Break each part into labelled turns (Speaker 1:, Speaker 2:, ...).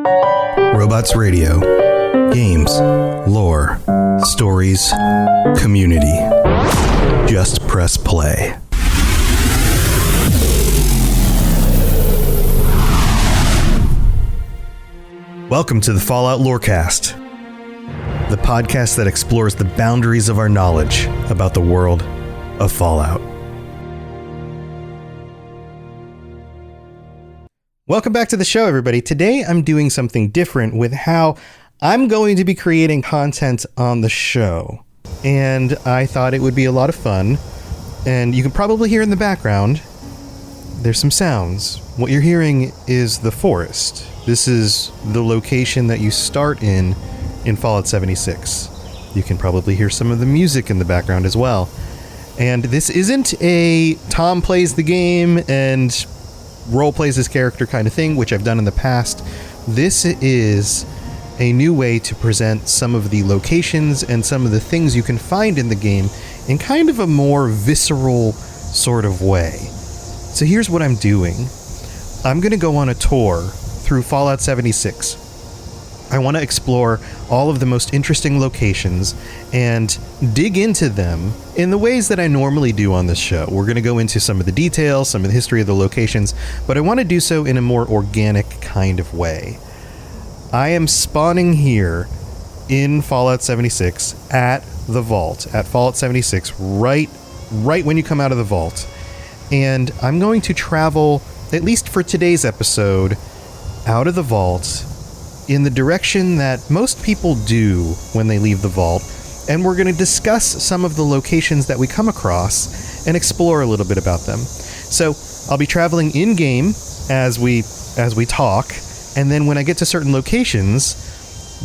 Speaker 1: Robots Radio. Games, lore, stories, community. Just press play. Welcome to the Fallout Lorecast, the podcast that explores the boundaries of our knowledge about the world of Fallout. Welcome back to the show, everybody. Today I'm doing something different with how I'm going to be creating content on the show. And I thought it would be a lot of fun. And you can probably hear in the background, there's some sounds. What you're hearing is the forest. This is the location that you start in Fallout 76. You can probably hear some of the music in the background as well. And this isn't a Tom plays the game and role plays his character kind of thing, which I've done in the past. This is a new way to present some of the locations and some of the things you can find in the game in kind of a more visceral sort of way. So here's what I'm doing. I'm going to go on a tour through Fallout 76. I want to explore all of the most interesting locations and dig into them in the ways that I normally do on this show. We're going to go into some of the details, some of the history of the locations, but I want to do so in a more organic kind of way. I am spawning here in Fallout 76 at the vault, at Fallout 76, right when you come out of the vault. And I'm going to travel, at least for today's episode, out of the vault in the direction that most people do when they leave the vault, and we're going to discuss some of the locations that we come across and explore a little bit about them. So I'll be traveling in-game as we talk, and then when I get to certain locations,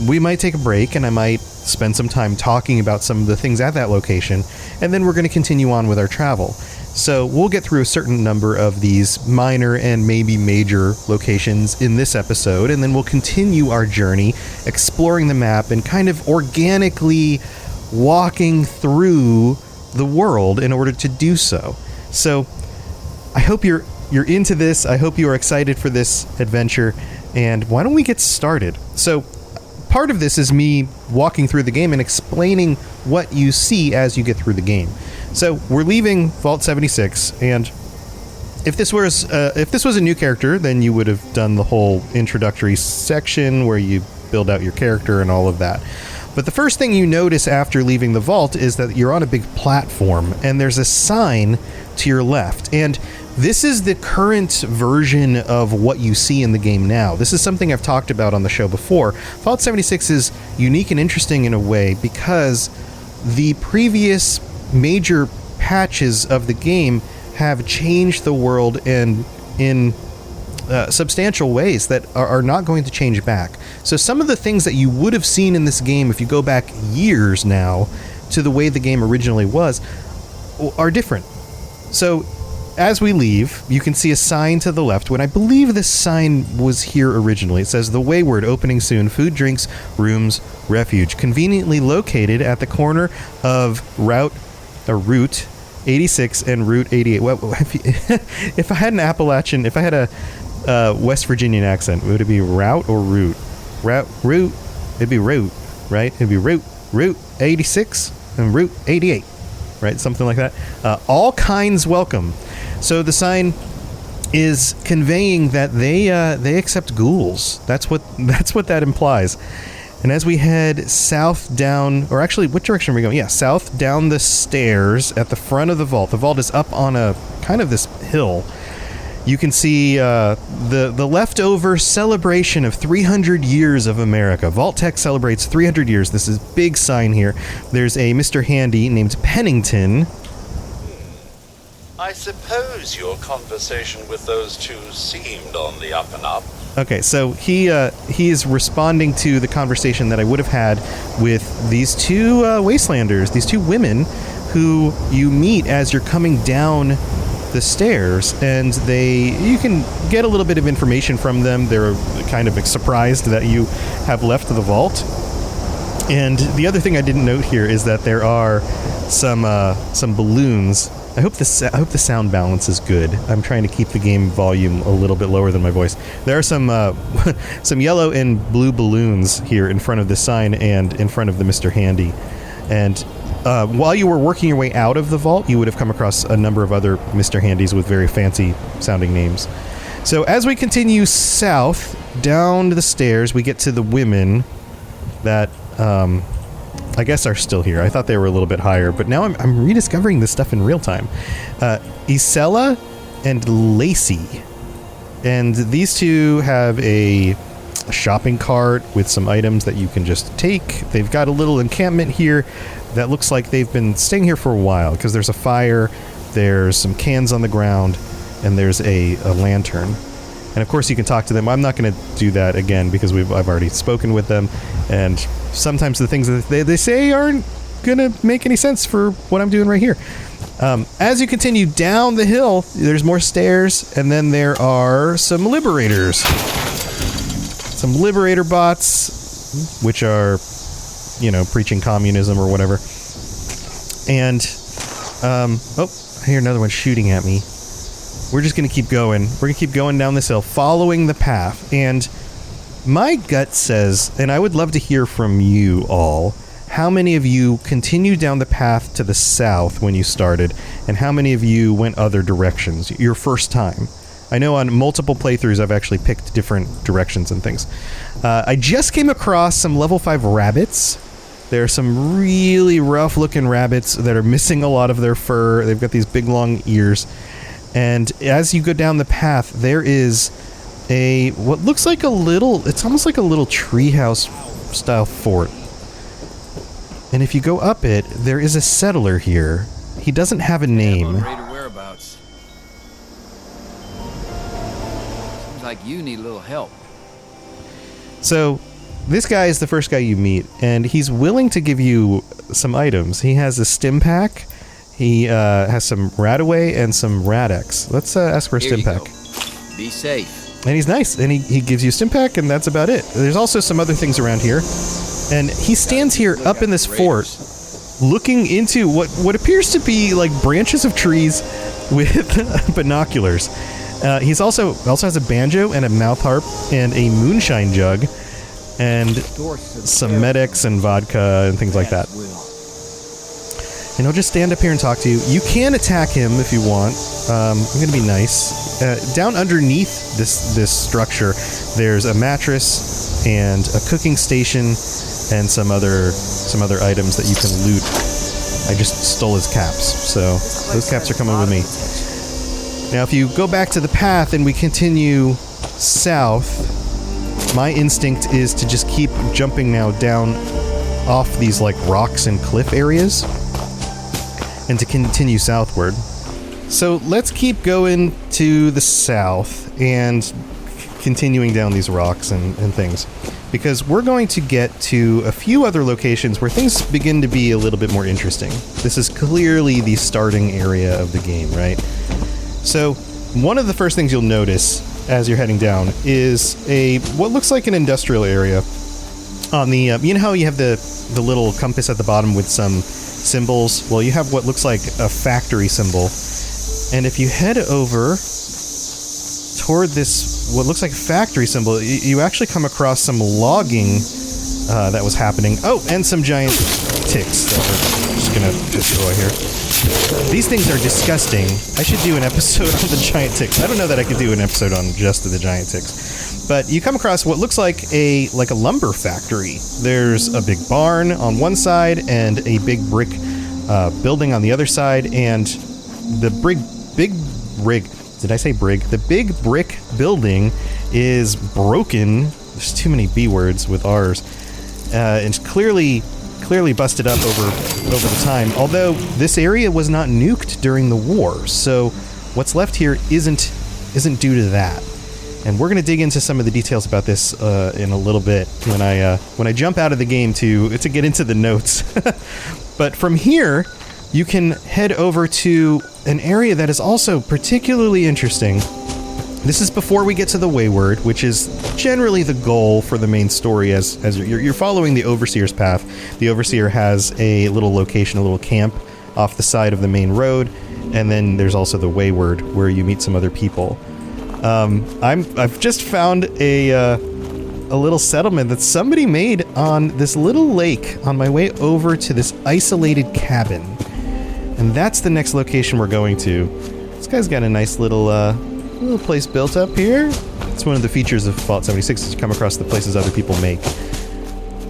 Speaker 1: we might take a break and I might spend some time talking about some of the things at that location, and then we're going to continue on with our travel. So we'll get through a certain number of these minor and maybe major locations in this episode, and then we'll continue our journey exploring the map and kind of organically walking through the world in order to do so. So I hope you're into this. I hope you are excited for this adventure, and why don't we get started? So part of this is me walking through the game and explaining what you see as you get through the game. So we're leaving Vault 76, and if this was a new character, then you would have done the whole introductory section where you build out your character and all of that. But the first thing you notice after leaving the vault is that you're on a big platform, and there's a sign to your left. And this is the current version of what you see in the game now. This is something I've talked about on the show before. Fallout 76 is unique and interesting in a way because the previous major patches of the game have changed the world in substantial ways that are not going to change back. So some of the things that you would have seen in this game if you go back years now to the way the game originally was are different. So as we leave, you can see a sign to the left. When I believe this sign was here originally, it says, "The Wayward, opening soon. Food, drinks, rooms, refuge. Conveniently located at the corner of Route 86 and Route 88. Well, if I had an Appalachian, if I had a West Virginian accent, would it be Route or Route? Route. It'd be Route, right? It'd be Route 86 and Route 88, right? Something like that. All kinds welcome. So the sign is conveying that they accept ghouls. That's what that implies. And as we head south down, or actually, what direction are we going? Yeah, south down the stairs at the front of the vault. The vault is up on a kind of this hill. You can see the leftover celebration of 300 years of America. Vault Tech celebrates 300 years. This is big sign here. There's a Mr. Handy named Pennington.
Speaker 2: I suppose your conversation with those two seemed on the up and up.
Speaker 1: Okay, so he is responding to the conversation that I would have had with these two wastelanders, these two women who you meet as you're coming down the stairs, and you can get a little bit of information from them. They're kind of surprised that you have left the vault. And the other thing I didn't note here is that there are some balloons I hope the sound balance is good. I'm trying to keep the game volume a little bit lower than my voice. There are some some yellow and blue balloons here in front of the sign and in front of the Mr. Handy. And while you were working your way out of the vault, you would have come across a number of other Mr. Handys with very fancy sounding names. So as we continue south, down the stairs, we get to the women that, I guess are still here. I thought they were a little bit higher, but now I'm rediscovering this stuff in real time. Isella and Lacey. And these two have a shopping cart with some items that you can just take. They've got a little encampment here that looks like they've been staying here for a while, because there's a fire, there's some cans on the ground, and there's a lantern. And of course you can talk to them. I'm not going to do that again because I've already spoken with them, and sometimes the things that they say aren't going to make any sense for what I'm doing right here. As you continue down the hill, there's more stairs, and then there are some liberators. Some liberator bots, which are, you know, preaching communism or whatever. And, oh, I hear another one shooting at me. We're just going to keep going. We're going to keep going down this hill, following the path. And my gut says, and I would love to hear from you all, how many of you continued down the path to the south when you started, and how many of you went other directions, your first time? I know on multiple playthroughs I've actually picked different directions and things. I just came across some level 5 rabbits. There are some really rough-looking rabbits that are missing a lot of their fur. They've got these big, long ears. And as you go down the path, there is what looks like it's almost like a little treehouse-style fort. And if you go up it, there is a settler here. He doesn't have a name.
Speaker 3: Whereabouts. Seems like you need a little help.
Speaker 1: So, this guy is the first guy you meet, and he's willing to give you some items. He has a stim pack. He has some Radaway and some Radex. Let's ask for a stim pack.
Speaker 3: Be safe.
Speaker 1: And he's nice, and he gives you a stim pack, and that's about it. There's also some other things around here. And he stands here up in this fort, looking into what appears to be like branches of trees with binoculars. He's also has a banjo and a mouth harp and a moonshine jug and some Medex and vodka and things like that. And he'll just stand up here and talk to you. You can attack him if you want. I'm going to be nice. Down underneath this structure, there's a mattress and a cooking station and some other items that you can loot. I just stole his caps, so those caps are coming with me. Now, if you go back to the path and we continue south, my instinct is to just keep jumping now down off these like rocks and cliff areas and to continue southward. So let's keep going to the south and continuing down these rocks and things, because we're going to get to a few other locations where things begin to be a little bit more interesting. This is clearly the starting area of the game, right? So one of the first things you'll notice as you're heading down is what looks like an industrial area. On the you know how you have the little compass at the bottom with some symbols? Well, you have what looks like a factory symbol. And if you head over toward this, what looks like a factory symbol, you actually come across some logging that was happening. Oh, and some giant ticks that we're just gonna destroy here. These things are disgusting. I should do an episode on the giant ticks. I don't know that I could do an episode on just the giant ticks. But you come across what looks like a lumber factory. There's a big barn on one side and a big brick building on the other side, and the big brick building is broken. There's too many B words with R's. It's clearly busted up over the time. Although this area was not nuked during the war, so what's left here isn't due to that. And we're going to dig into some of the details about this in a little bit when I jump out of the game to get into the notes. But from here, you can head over to an area that is also particularly interesting. This is before we get to the Wayward, which is generally the goal for the main story as you're following the Overseer's path. The Overseer has a little location, a little camp off the side of the main road, And then there's also the Wayward, where you meet some other people. I've just found a little settlement that somebody made on this little lake on my way over to this isolated cabin. And that's the next location we're going to. This guy's got a nice little place built up here. It's one of the features of Fallout 76 is to come across the places other people make.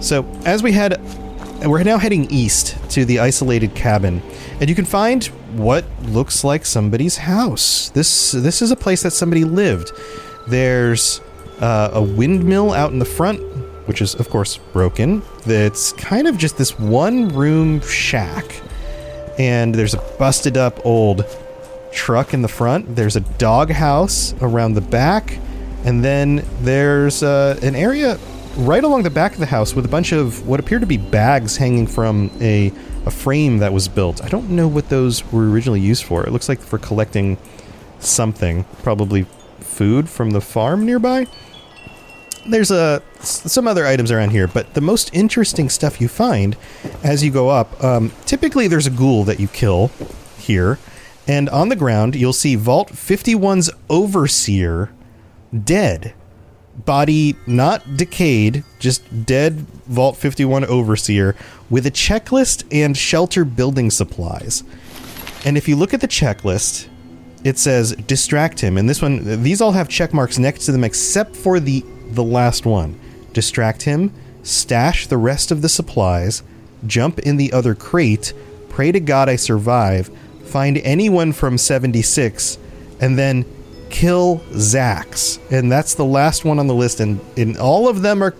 Speaker 1: So as we're now heading east to the isolated cabin, and you can find what looks like somebody's house. This is a place that somebody lived. There's a windmill out in the front, which is of course broken. It's kind of just this one-room shack, and there's a busted up old truck in the front. There's a doghouse around the back, and then there's an area right along the back of the house with a bunch of what appear to be bags hanging from a frame that was built. I don't know what those were originally used for. It looks like for collecting something, probably food from the farm nearby. There's some other items around here, but the most interesting stuff you find as you go up, typically there's a ghoul that you kill here, and on the ground you'll see Vault 51's Overseer dead. Body not decayed, just dead Vault 51 Overseer with a checklist and shelter building supplies. And if you look at the checklist, it says distract him, and these all have check marks next to them except for the last one. Distract him, stash the rest of the supplies, jump in the other crate, pray to God I survive, find anyone from 76, and then kill Zax. And that's the last one on the list, and all of them are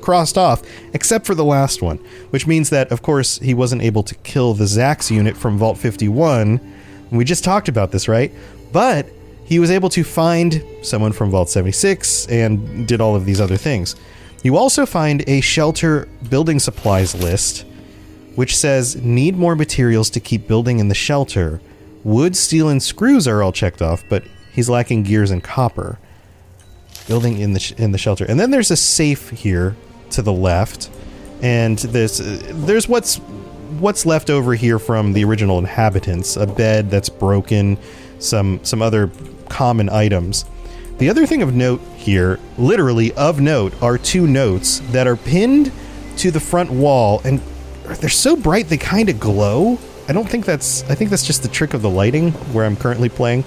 Speaker 1: crossed off except for the last one, which means that of course he wasn't able to kill the Zax unit from Vault 51. We just talked about this, right? But he was able to find someone from Vault 76 and did all of these other things. You also find a shelter building supplies list, which says need more materials to keep building in the shelter. Wood, steel, and screws are all checked off, but he's lacking gears and copper. Building in the shelter. And then there's a safe here to the left, and there's what's left over here from the original inhabitants. A bed that's broken, some other common items. The other thing of note here, literally of note, are two notes that are pinned to the front wall, and they're so bright they kind of glow. I think that's just the trick of the lighting where I'm currently playing.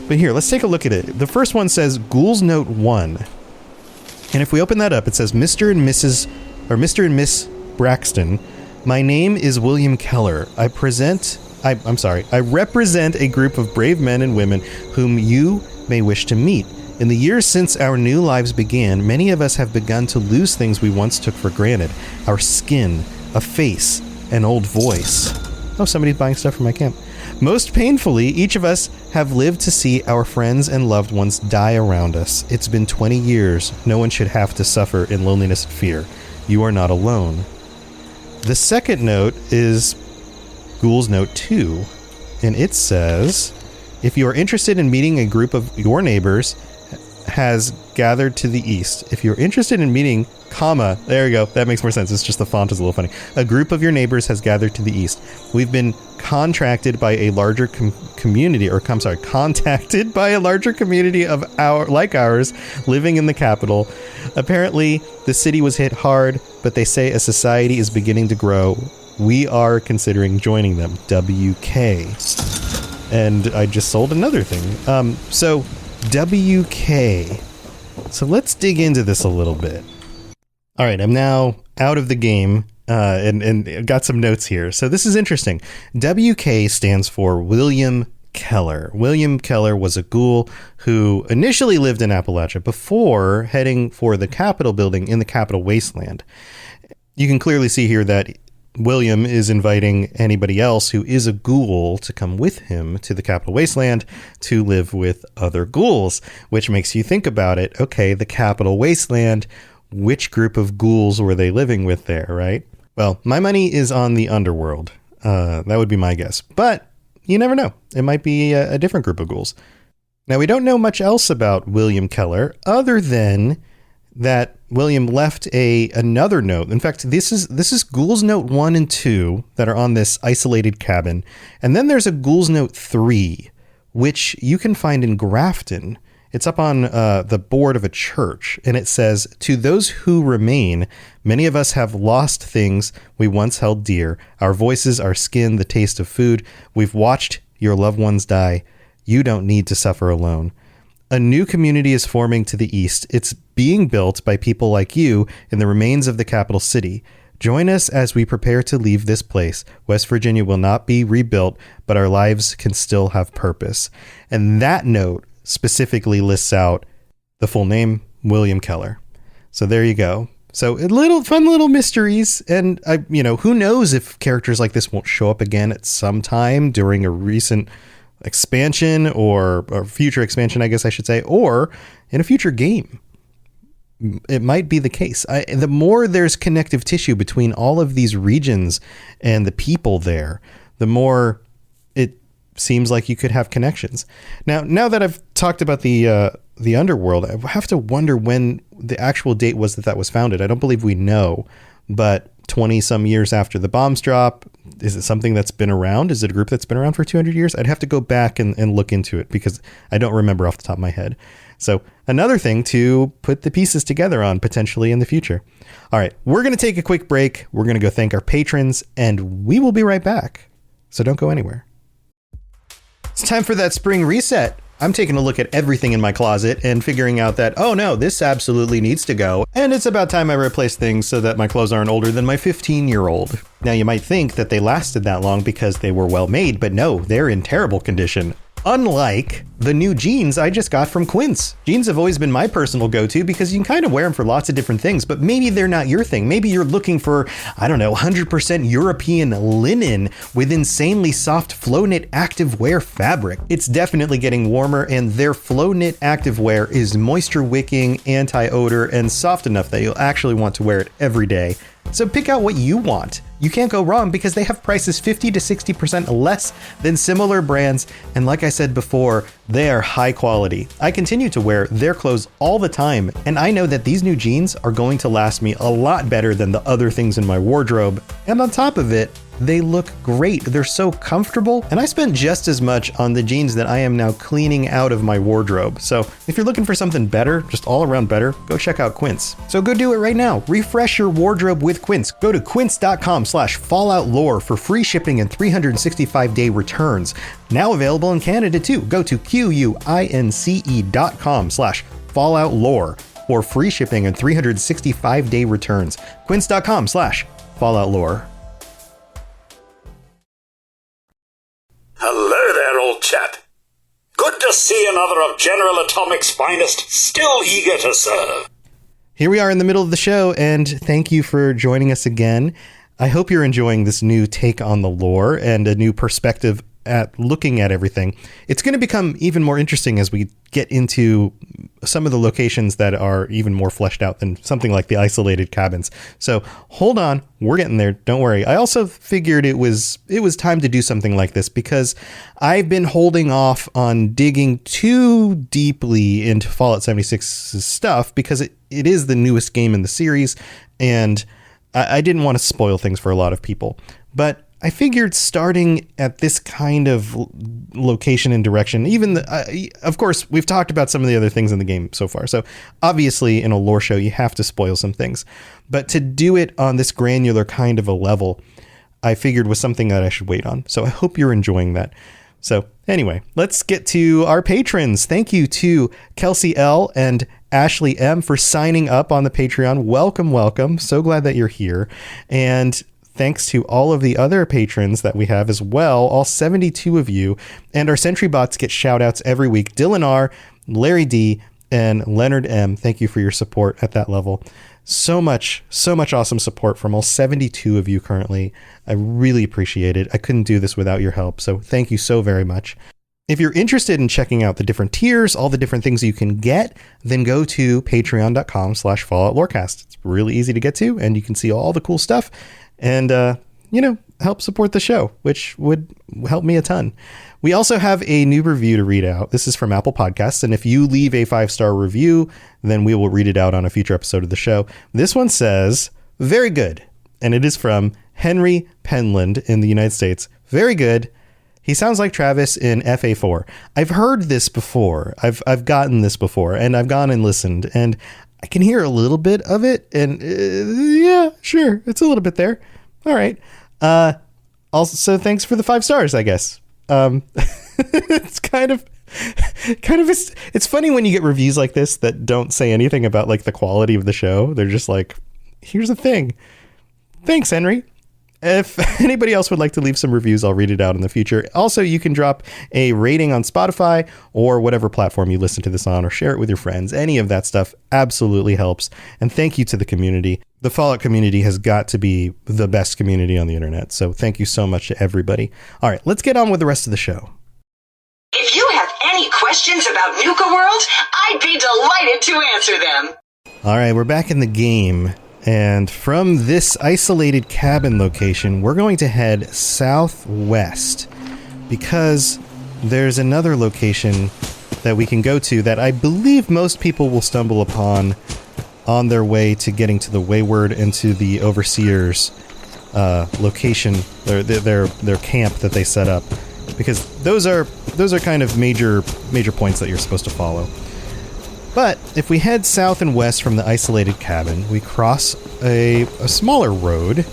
Speaker 1: But here, let's take a look at it. The first one says Ghouls Note 1. And if we open that up, it says Mr. and Miss Braxton, my name is William Keller. I represent a group of brave men and women whom you may wish to meet. In the years since our new lives began, many of us have begun to lose things we once took for granted. Our skin, a face, an old voice. Oh, somebody's buying stuff from my camp. Most painfully, each of us have lived to see our friends and loved ones die around us. It's been 20 years. No one should have to suffer in loneliness and fear. You are not alone. The second note is Ghouls Note 2, and it says, if you are interested in meeting a group of your neighbors has gathered to the east. If you're interested in meeting, comma, there you go, that makes more sense. It's just the font is a little funny. A group of your neighbors has gathered to the east. We've been contacted by a larger community of ours living in the capital. Apparently, the city was hit hard, but they say a society is beginning to grow. We are considering joining them. WK. And I just sold another thing. So WK. So let's dig into this a little bit. All right, I'm now out of the game and got some notes here. So this is interesting. WK stands for William Keller. William Keller was a ghoul who initially lived in Appalachia before heading for the Capitol building in the Capitol Wasteland. You can clearly see here that William is inviting anybody else who is a ghoul to come with him to the Capitol Wasteland to live with other ghouls, which makes you think about it. Okay, the Capitol Wasteland, which group of ghouls were they living with there, right? Well, my money is on the underworld. That would be my guess. But you never know. It might be a different group of ghouls. Now, we don't know much else about William Keller other than that William left another note. In fact, this is Ghoul's Note 1 and 2 that are on this isolated cabin. And then there's a Ghoul's Note 3, which you can find in Grafton. It's up on the board of a church, and it says, "To those who remain, many of us have lost things we once held dear. Our voices, our skin, the taste of food. We've watched your loved ones die. You don't need to suffer alone. A new community is forming to the east. It's being built by people like you in the remains of the capital city. Join us as we prepare to leave this place. West Virginia will not be rebuilt, but our lives can still have purpose." And that note specifically lists out the full name, William Keller. So there you go. So fun little mysteries. And who knows if characters like this won't show up again at some time during a recent expansion or future expansion, I guess I should say, or in a future game. It might be the case. The more there's connective tissue between all of these regions and the people there, the more it seems like you could have connections. Now that I've talked about the underworld, I have to wonder when the actual date was that was founded. I don't believe we know, but 20 some years after the bombs drop, is it something that's been around? Is it a group that's been around for 200 years? I'd have to go back and look into it because I don't remember off the top of my head. So another thing to put the pieces together on potentially in the future. All right, we're going to take a quick break. We're going to go thank our patrons, and we will be right back. So don't go anywhere. It's time for that spring reset. I'm taking a look at everything in my closet and figuring out that, oh no, this absolutely needs to go. And it's about time I replace things so that my clothes aren't older than my 15-year-old. Now you might think that they lasted that long because they were well made, but no, they're in terrible condition. Unlike the new jeans I just got from Quince. Jeans have always been my personal go-to because you can kind of wear them for lots of different things, but maybe they're not your thing. Maybe you're looking for, 100% European linen with insanely soft flow knit activewear fabric. It's definitely getting warmer, and their flow knit activewear is moisture wicking, anti-odor, and soft enough that you'll actually want to wear it every day. So pick out what you want. You can't go wrong because they have prices 50 to 60% less than similar brands. And like I said before, they are high quality. I continue to wear their clothes all the time, and I know that these new jeans are going to last me a lot better than the other things in my wardrobe. And on top of it, they look great. They're so comfortable, and I spent just as much on the jeans that I am now cleaning out of my wardrobe. So if you're looking for something better, just all around better, go check out Quince. So go do it right now. Refresh your wardrobe with Quince. Go to quince.com/falloutlore for free shipping and 365-day returns. Now available in Canada too. Go to quince.com/falloutlore for free shipping and 365-day returns. Quince.com/falloutlore.
Speaker 4: Hello there, old chap. Good to see another of General Atomic's finest, still eager to serve.
Speaker 1: Here we are in the middle of the show, and thank you for joining us again. I hope you're enjoying this new take on the lore and a new perspective at looking at everything. It's going to become even more interesting as we get into some of the locations that are even more fleshed out than something like the isolated cabins. So hold on, we're getting there. Don't worry. I also figured it was time to do something like this because I've been holding off on digging too deeply into Fallout 76's stuff because it is the newest game in the series, and I didn't want to spoil things for a lot of people. But I figured starting at this kind of location and direction, of course, we've talked about some of the other things in the game so far. So obviously in a lore show, you have to spoil some things, but to do it on this granular kind of a level, I figured was something that I should wait on. So I hope you're enjoying that. So anyway, let's get to our patrons. Thank you to Kelsey L and Ashley M for signing up on the Patreon. Welcome, welcome. So glad that you're here. And thanks to all of the other patrons that we have as well, all 72 of you. And our Sentry Bots get shout outs every week. Dylan R, Larry D, and Leonard M. Thank you for your support at that level. So much awesome support from all 72 of you currently. I really appreciate it. I couldn't do this without your help. So thank you so very much. If you're interested in checking out the different tiers, all the different things you can get, then go to patreon.com/falloutlorecast. It's really easy to get to, and you can see all the cool stuff and, help support the show, which would help me a ton. We also have a new review to read out. This is from Apple Podcasts, and if you leave a 5-star review, then we will read it out on a future episode of the show. This one says, very good, and it is from Henry Penland in the United States. Very good. He sounds like Travis in FA4. I've heard this before. I've gotten this before, and I've gone and listened, and I can hear a little bit of it, and yeah, sure, it's a little bit there. All right. Also, thanks for the 5 stars, I guess. It's it's funny when you get reviews like this that don't say anything about like the quality of the show. They're just like, here's the thing. Thanks, Henry. If anybody else would like to leave some reviews, I'll read it out in the future. Also, you can drop a rating on Spotify or whatever platform you listen to this on, or share it with your friends. Any of that stuff absolutely helps. And thank you to the community. The Fallout community has got to be the best community on the internet. So thank you so much to everybody. All right, let's get on with the rest of the show.
Speaker 5: If you have any questions about Nuka World, I'd be delighted to answer them.
Speaker 1: All right, we're back in the game. And from this isolated cabin location, we're going to head southwest because there's another location that we can go to that I believe most people will stumble upon on their way to getting to the Wayward and to the Overseer's location, their camp that they set up, because those are kind of major points that you're supposed to follow. But if we head south and west from the isolated cabin, we cross a smaller road,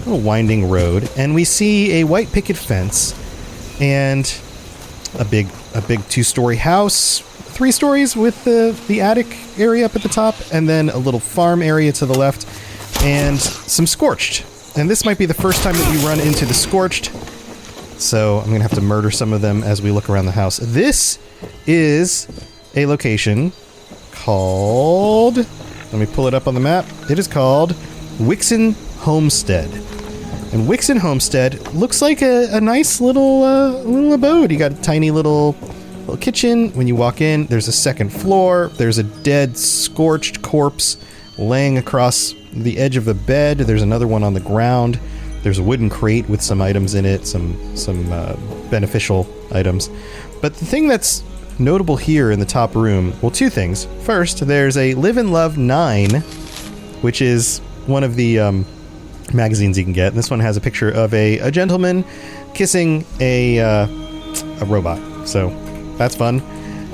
Speaker 1: a winding road, and we see a white picket fence and a big 2-story house, 3 stories with the attic area up at the top, and then a little farm area to the left, and some scorched. And this might be the first time that you run into the scorched, so I'm going to have to murder some of them as we look around the house. This is a location called, let me pull it up on the map. It is called Waxon Homestead. And Waxon Homestead looks like a nice little abode. You got a tiny little kitchen. When you walk in, there's a second floor. There's a dead, scorched corpse laying across the edge of a bed. There's another one on the ground. There's a wooden crate with some items in it, some beneficial items. But the thing that's notable here in the top room, well, 2 things. First, there's a Live and Love 9, which is one of the magazines you can get. And this one has a picture of a gentleman kissing a robot. So that's fun.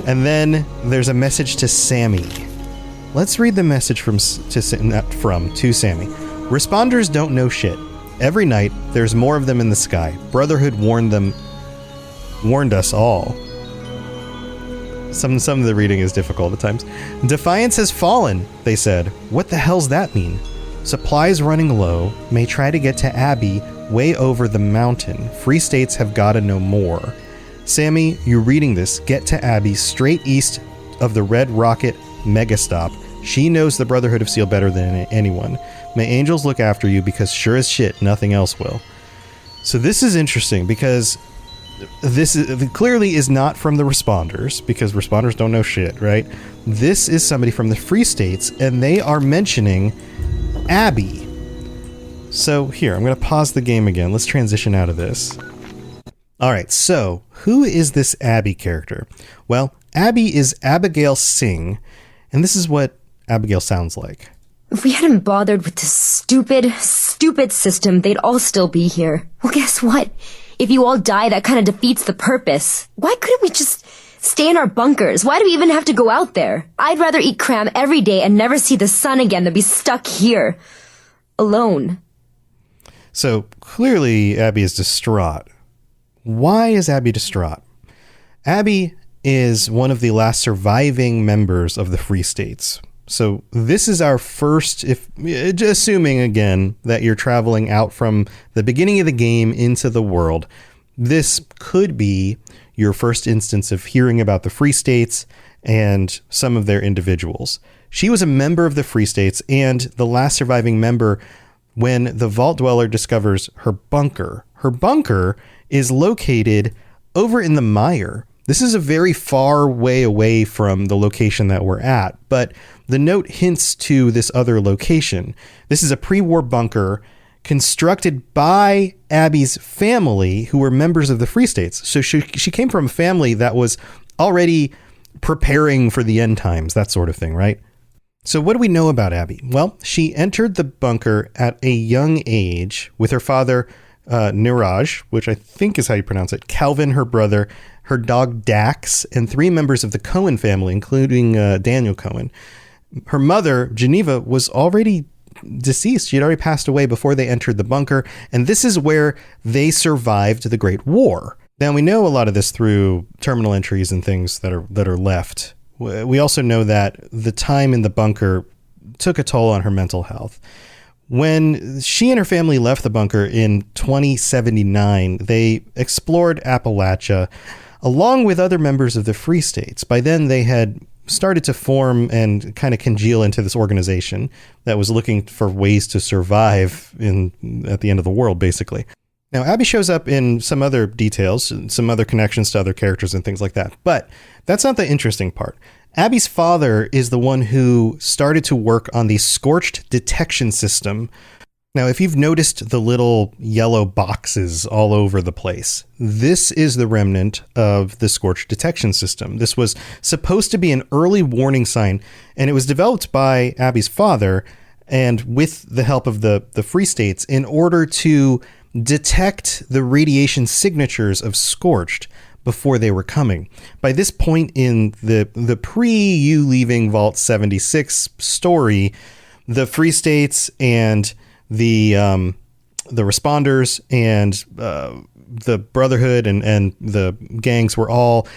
Speaker 1: And then there's a message to Sammy. Let's read the message to Sammy. Responders don't know shit. Every night, there's more of them in the sky. Brotherhood warned us all. Some of the reading is difficult at times. Defiance has fallen, they said. What the hell's that mean? Supplies running low. May try to get to Abbie way over the mountain. Free states have gotta know more. Sammy, you reading this, get to Abbie straight east of the Red Rocket Megastop. She knows the Brotherhood of Steel better than anyone. May angels look after you because sure as shit, nothing else will. So this is interesting because this clearly is not from the responders, because responders don't know shit, right? This is somebody from the Free States, and they are mentioning Abbie. So here, I'm going to pause the game again. Let's transition out of this. All right, so who is this Abbie character? Well, Abbie is Abigail Singh, and this is what Abigail sounds like.
Speaker 6: If we hadn't bothered with this stupid system, they'd all still be here. Well, guess what? If you all die, that kind of defeats the purpose. Why couldn't we just stay in our bunkers? Why do we even have to go out there? I'd rather eat cram every day and never see the sun again than be stuck here. Alone.
Speaker 1: So, clearly, Abbie is distraught. Why is Abbie distraught? Abbie is one of the last surviving members of the Free States. So this is our first, assuming again that you're traveling out from the beginning of the game into the world, this could be your first instance of hearing about the Free States and some of their individuals. She was a member of the Free States and the last surviving member when the Vault Dweller discovers her bunker. Her bunker is located over in the mire. This is a very far way away from the location that we're at, but the note hints to this other location. This is a pre-war bunker constructed by Abbie's family, who were members of the Free States. So she came from a family that was already preparing for the end times, that sort of thing, right? So what do we know about Abbie? Well, she entered the bunker at a young age with her father, Niraj, which I think is how you pronounce it, Calvin, her brother, her dog Dax, and 3 members of the Cohen family, including Daniel Cohen. Her mother, Geneva, was already deceased. She had already passed away before they entered the bunker, and this is where they survived the Great War. Now, we know a lot of this through terminal entries and things that are left. We also know that the time in the bunker took a toll on her mental health. When she and her family left the bunker in 2079, they explored Appalachia along with other members of the Free States. By then, they had started to form and kind of congeal into this organization that was looking for ways to survive at the end of the world, basically. Now, Abbie shows up in some other details, some other connections to other characters and things like that. But that's not the interesting part. Abbie's father is the one who started to work on the scorched detection system. Now, if you've noticed the little yellow boxes all over the place, this is the remnant of the scorched detection system. This was supposed to be an early warning sign, and it was developed by Abbie's father and with the help of the Free States in order to detect the radiation signatures of scorched before they were coming. By this point in the pre-you leaving Vault 76 story, the Free States and the responders and the Brotherhood and the gangs were all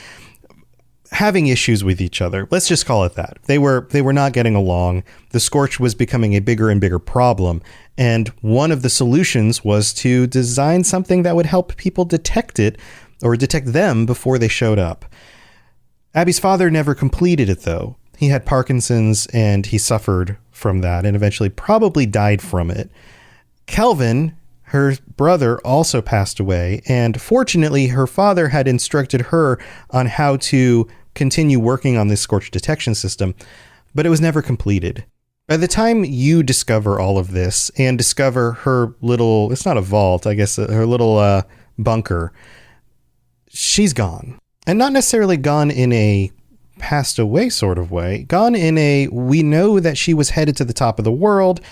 Speaker 1: having issues with each other. Let's just call it that. They were not getting along. The Scorch was becoming a bigger and bigger problem. And one of the solutions was to design something that would help people detect it or detect them before they showed up. Abbie's father never completed it, though. He had Parkinson's and he suffered from that and eventually probably died from it. Kelvin, her brother, also passed away, and fortunately her father had instructed her on how to continue working on this scorched detection system, but it was never completed. By the time you discover all of this and discover her little, it's not a vault, I guess, her little bunker, she's gone. And not necessarily gone in a passed away sort of way, gone in a, we know that she was headed to the top of the world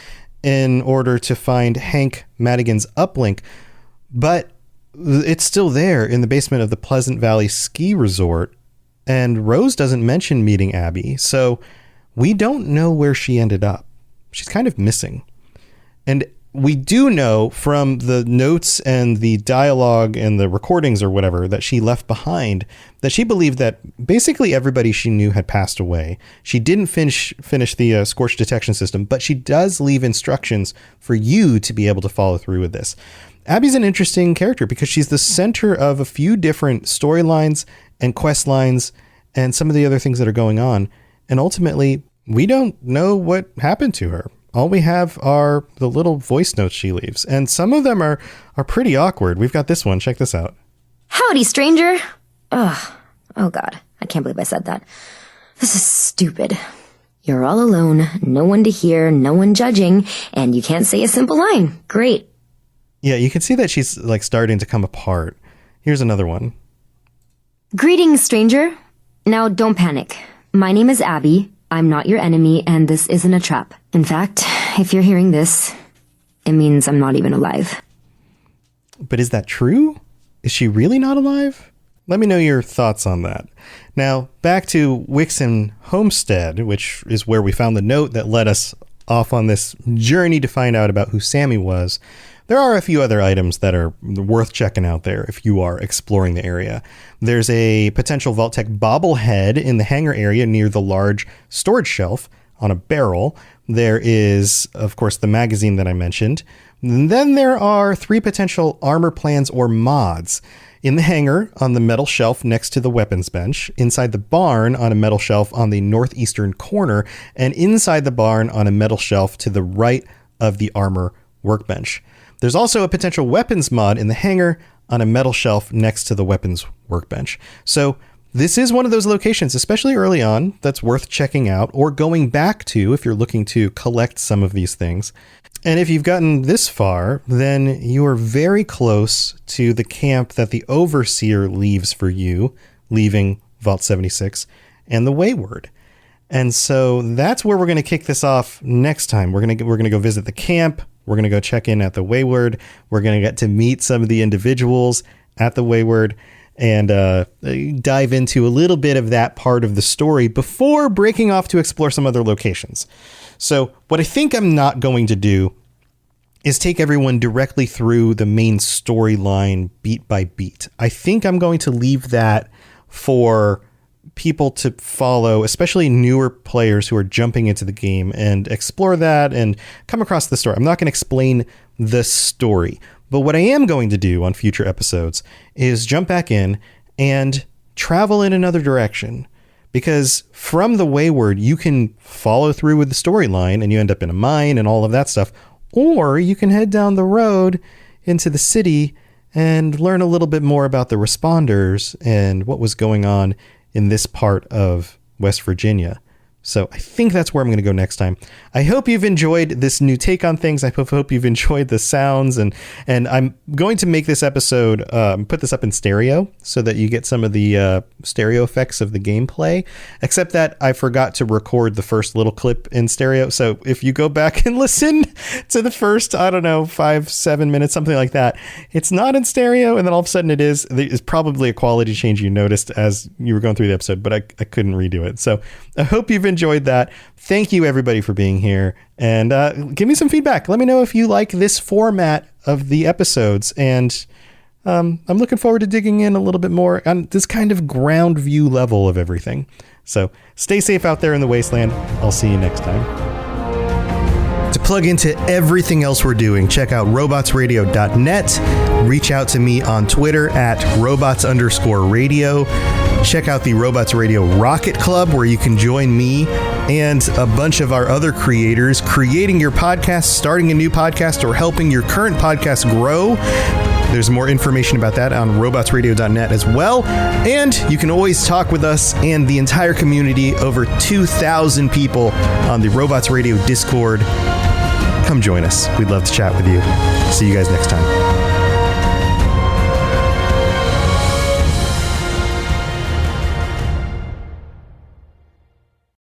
Speaker 1: in order to find Hank Madigan's uplink, but it's still there in the basement of the Pleasant Valley Ski Resort, and Rose doesn't mention meeting Abbie, so we don't know where she ended up. She's kind of missing. And we do know from the notes and the dialogue and the recordings or whatever that she left behind that she believed that basically everybody she knew had passed away. She didn't finish the scorched detection system, but she does leave instructions for you to be able to follow through with this. Abbie's an interesting character because she's the center of a few different storylines and quest lines and some of the other things that are going on. And ultimately, we don't know what happened to her. All we have are the little voice notes she leaves. And some of them are pretty awkward. We've got this one. Check this out.
Speaker 6: Howdy, stranger. Ugh. Oh, God. I can't believe I said that. This is stupid. You're all alone, no one to hear, no one judging, and you can't say a simple line. Great.
Speaker 1: Yeah, you can see that she's like starting to come apart. Here's another one.
Speaker 6: Greetings, stranger. Now, don't panic. My name is Abbie. I'm not your enemy, and this isn't a trap. In fact, if you're hearing this, it means I'm not even alive.
Speaker 1: But is that true? Is she really not alive? Let me know your thoughts on that. Now, back to Waxon Homestead, which is where we found the note that led us off on this journey to find out about who Sammy was. There are a few other items that are worth checking out there if you are exploring the area. There's a potential Vault-Tec bobblehead in the hangar area near the large storage shelf on a barrel. There is, of course, the magazine that I mentioned. And then there are 3 potential armor plans or mods. In the hangar, on the metal shelf next to the weapons bench, inside the barn on a metal shelf on the northeastern corner, and inside the barn on a metal shelf to the right of the armor workbench. There's also a potential weapons mod in the hangar on a metal shelf next to the weapons workbench. So this is one of those locations, especially early on, that's worth checking out or going back to if you're looking to collect some of these things. And if you've gotten this far, then you are very close to the camp that the Overseer leaves for you, leaving Vault 76, and the Wayward. And so that's where we're going to kick this off next time. We're going to go visit the camp. We're going to go check in at the Wayward. We're going to get to meet some of the individuals at the Wayward and dive into a little bit of that part of the story before breaking off to explore some other locations. So what I think I'm not going to do is take everyone directly through the main storyline beat by beat. I think I'm going to leave that for people to follow, especially newer players who are jumping into the game, and explore that and come across the story. I'm not going to explain the story, but what I am going to do on future episodes is jump back in and travel in another direction. Because from the Wayward, you can follow through with the storyline and you end up in a mine and all of that stuff. Or you can head down the road into the city and learn a little bit more about the responders and what was going on in this part of West Virginia. So I think that's where I'm going to go next time. I hope you've enjoyed this new take on things. I hope you've enjoyed the sounds, and I'm going to make this episode, put this up in stereo so that you get some of the stereo effects of the gameplay, except that I forgot to record the first little clip in stereo. So if you go back and listen to the first, 5-7 minutes, something like that, it's not in stereo. And then all of a sudden it is. It's probably a quality change you noticed as you were going through the episode, but I couldn't redo it. So I hope you've enjoyed that. Thank you everybody for being here, and give me some feedback. Let me know if you like this format of the episodes, and I'm looking forward to digging in a little bit more on this kind of ground view level of everything. So stay safe out there in the wasteland. I'll see you next time. To plug into everything else we're doing, check out robotsradio.net. Reach out to me on Twitter at robots_radio. Check out the Robots Radio Rocket Club, where you can join me and a bunch of our other creators creating your podcast, starting a new podcast, or helping your current podcast grow. There's more information about that on robotsradio.net as well. And you can always talk with us and the entire community, over 2,000 people on the Robots Radio Discord. Come join us. We'd love to chat with you. See you guys next time.